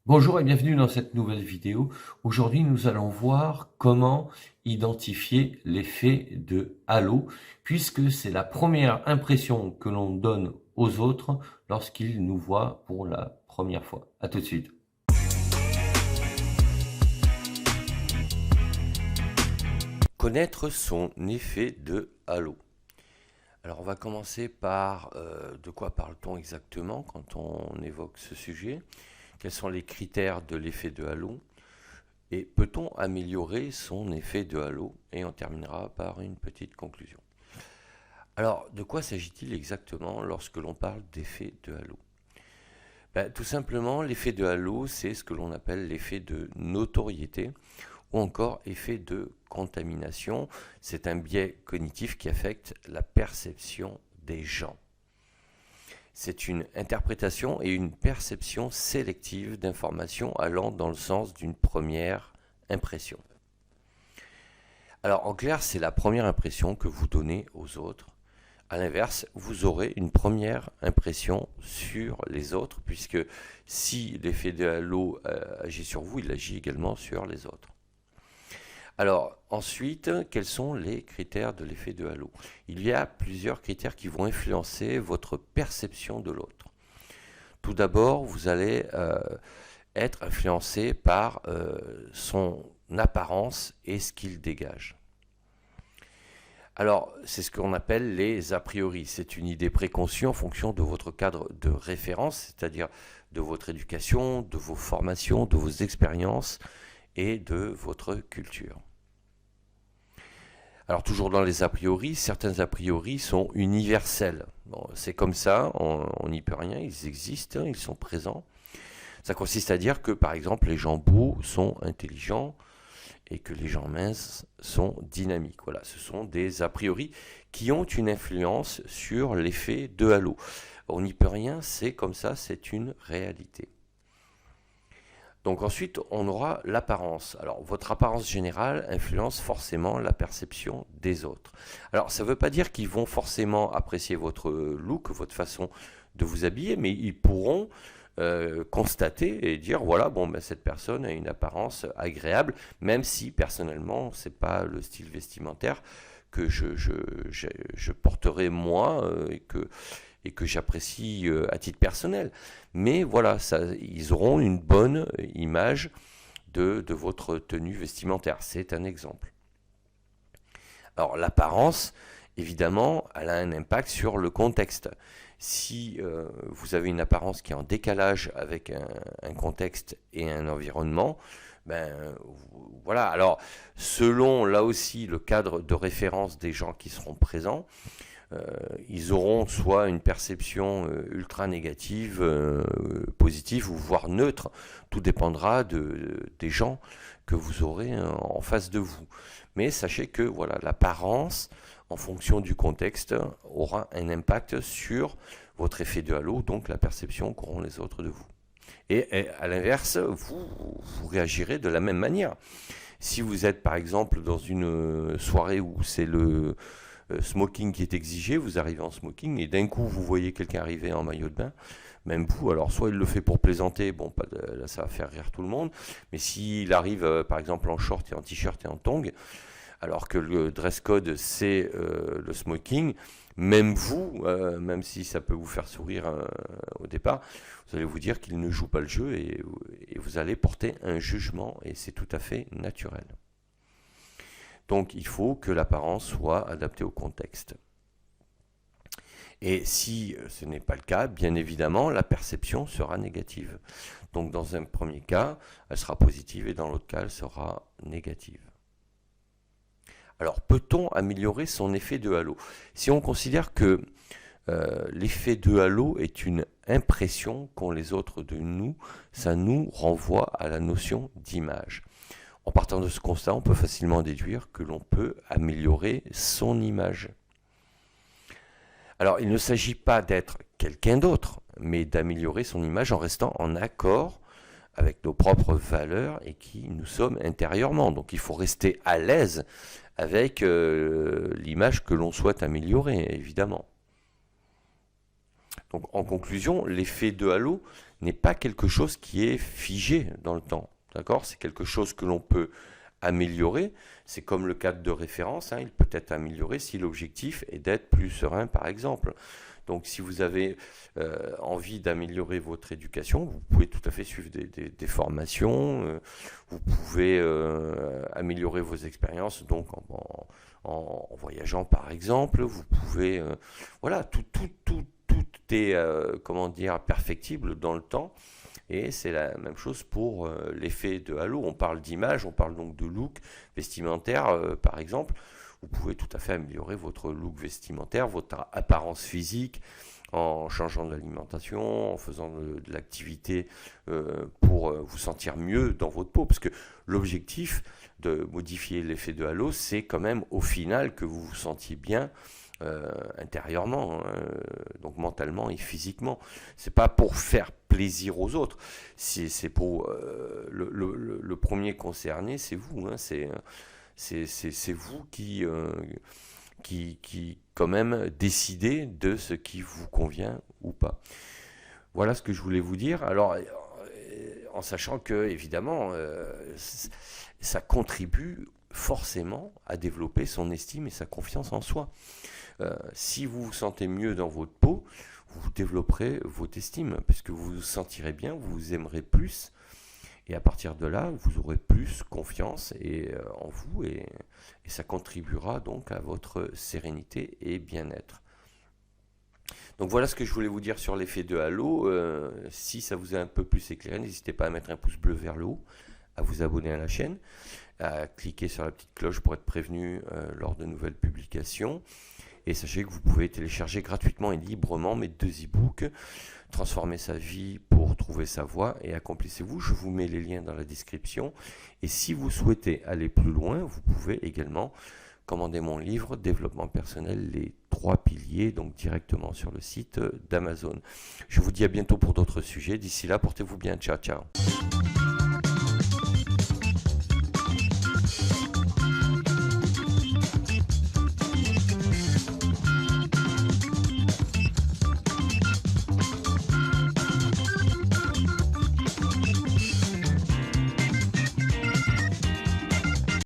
Bonjour et bienvenue dans cette nouvelle vidéo. Aujourd'hui, nous allons voir comment identifier l'effet de halo, puisque c'est la première impression que l'on donne aux autres lorsqu'ils nous voient pour la première fois. À tout de suite. Connaître son effet de halo. Alors on va commencer par de quoi parle-t-on exactement quand on évoque ce sujet? Quels sont les critères de l'effet de halo? Et peut-on améliorer son effet de halo? Et on terminera par une petite conclusion. Alors, de quoi s'agit-il exactement lorsque l'on parle d'effet de halo? Tout simplement, l'effet de halo, c'est ce que l'on appelle l'effet de notoriété ou encore effet de contamination. C'est un biais cognitif qui affecte la perception des gens. C'est une interprétation et une perception sélective d'informations allant dans le sens d'une première impression. Alors en clair, c'est la première impression que vous donnez aux autres. A l'inverse, vous aurez une première impression sur les autres, puisque si l'effet de halo agit sur vous, il agit également sur les autres. Alors ensuite, quels sont les critères de l'effet de halo? Il y a plusieurs critères qui vont influencer votre perception de l'autre. Tout d'abord, vous allez être influencé par son apparence et ce qu'il dégage. Alors, c'est ce qu'on appelle les a priori. C'est une idée préconçue en fonction de votre cadre de référence, c'est-à-dire de votre éducation, de vos formations, de vos expériences et de votre culture. Alors toujours dans les a priori, certains a priori sont universels. Bon, c'est comme ça, on n'y peut rien, ils existent, ils sont présents. Ça consiste à dire que par exemple les gens beaux sont intelligents et que les gens minces sont dynamiques. Voilà, ce sont des a priori qui ont une influence sur l'effet de halo. On n'y peut rien, c'est comme ça, c'est une réalité. Donc ensuite, on aura l'apparence. Alors, votre apparence générale influence forcément la perception des autres. Alors, ça ne veut pas dire qu'ils vont forcément apprécier votre look, votre façon de vous habiller, mais ils pourront constater et dire, voilà, bon, ben, cette personne a une apparence agréable, même si, personnellement, ce n'est pas le style vestimentaire que je porterai moi et que j'apprécie à titre personnel. Mais voilà, ils auront une bonne image de votre tenue vestimentaire. C'est un exemple. Alors l'apparence, évidemment, elle a un impact sur le contexte. Si vous avez une apparence qui est en décalage avec un contexte et un environnement, voilà. Alors, selon là aussi le cadre de référence des gens qui seront présents, ils auront soit une perception ultra négative, positive ou voire neutre. Tout dépendra des gens que vous aurez en face de vous. Mais sachez que voilà, l'apparence, en fonction du contexte, aura un impact sur votre effet de halo, donc la perception qu'auront les autres de vous. Et à l'inverse, vous réagirez de la même manière. Si vous êtes par exemple dans une soirée où c'est le smoking qui est exigé, vous arrivez en smoking et d'un coup vous voyez quelqu'un arriver en maillot de bain, même vous, alors soit il le fait pour plaisanter, bon là ça va faire rire tout le monde, mais s'il arrive par exemple en short et en t-shirt et en tongs, alors que le dress code c'est le smoking, même vous, même si ça peut vous faire sourire au départ, vous allez vous dire qu'il ne joue pas le jeu et vous allez porter un jugement et c'est tout à fait naturel. Donc il faut que l'apparence soit adaptée au contexte. Et si ce n'est pas le cas, bien évidemment, la perception sera négative. Donc dans un premier cas, elle sera positive et dans l'autre cas, elle sera négative. Alors peut-on améliorer son effet de halo? Si on considère que l'effet de halo est une impression qu'ont les autres de nous, ça nous renvoie à la notion d'image. En partant de ce constat, on peut facilement déduire que l'on peut améliorer son image. Alors, il ne s'agit pas d'être quelqu'un d'autre, mais d'améliorer son image en restant en accord avec nos propres valeurs et qui nous sommes intérieurement. Donc, il faut rester à l'aise avec l'image que l'on souhaite améliorer, évidemment. Donc, en conclusion, l'effet de halo, n'est pas quelque chose qui est figé dans le temps. D'accord ? C'est quelque chose que l'on peut améliorer. C'est comme le cadre de référence, hein, il peut être amélioré si l'objectif est d'être plus serein, par exemple. Donc, si vous avez envie d'améliorer votre éducation, vous pouvez tout à fait suivre des formations, vous pouvez améliorer vos expériences, donc en voyageant, par exemple. Vous pouvez, voilà, tout est, comment dire, perfectible dans le temps. Et c'est la même chose pour l'effet de halo. On parle d'image, on parle donc de look vestimentaire, par exemple. Vous pouvez tout à fait améliorer votre look vestimentaire, votre apparence physique, en changeant de l'alimentation, en faisant de l'activité pour vous sentir mieux dans votre peau. Parce que l'objectif de modifier l'effet de halo, c'est quand même au final que vous vous sentiez bien intérieurement, donc mentalement et physiquement. C'est pas pour faire plaisir aux autres, c'est pour le premier concerné, c'est vous, hein, c'est vous qui quand même décidez de ce qui vous convient ou pas. Voilà ce que je voulais vous dire. Alors, en sachant que, évidemment, ça contribue forcément à développer son estime et sa confiance en soi. Si vous vous sentez mieux dans votre peau, vous développerez votre estime, puisque vous vous sentirez bien, vous vous aimerez plus, et à partir de là, vous aurez plus confiance en vous, et ça contribuera donc à votre sérénité et bien-être. Donc voilà ce que je voulais vous dire sur l'effet de halo. Si ça vous a un peu plus éclairé, n'hésitez pas à mettre un pouce bleu vers le haut, à vous abonner à la chaîne, à cliquer sur la petite cloche pour être prévenu lors de nouvelles publications. Et sachez que vous pouvez télécharger gratuitement et librement mes 2 e-books, Transformer sa vie pour trouver sa voie et accomplissez-vous. Je vous mets les liens dans la description. Et si vous souhaitez aller plus loin, vous pouvez également commander mon livre Développement personnel, les 3 piliers, donc directement sur le site d'Amazon. Je vous dis à bientôt pour d'autres sujets. D'ici là, portez-vous bien. Ciao, ciao.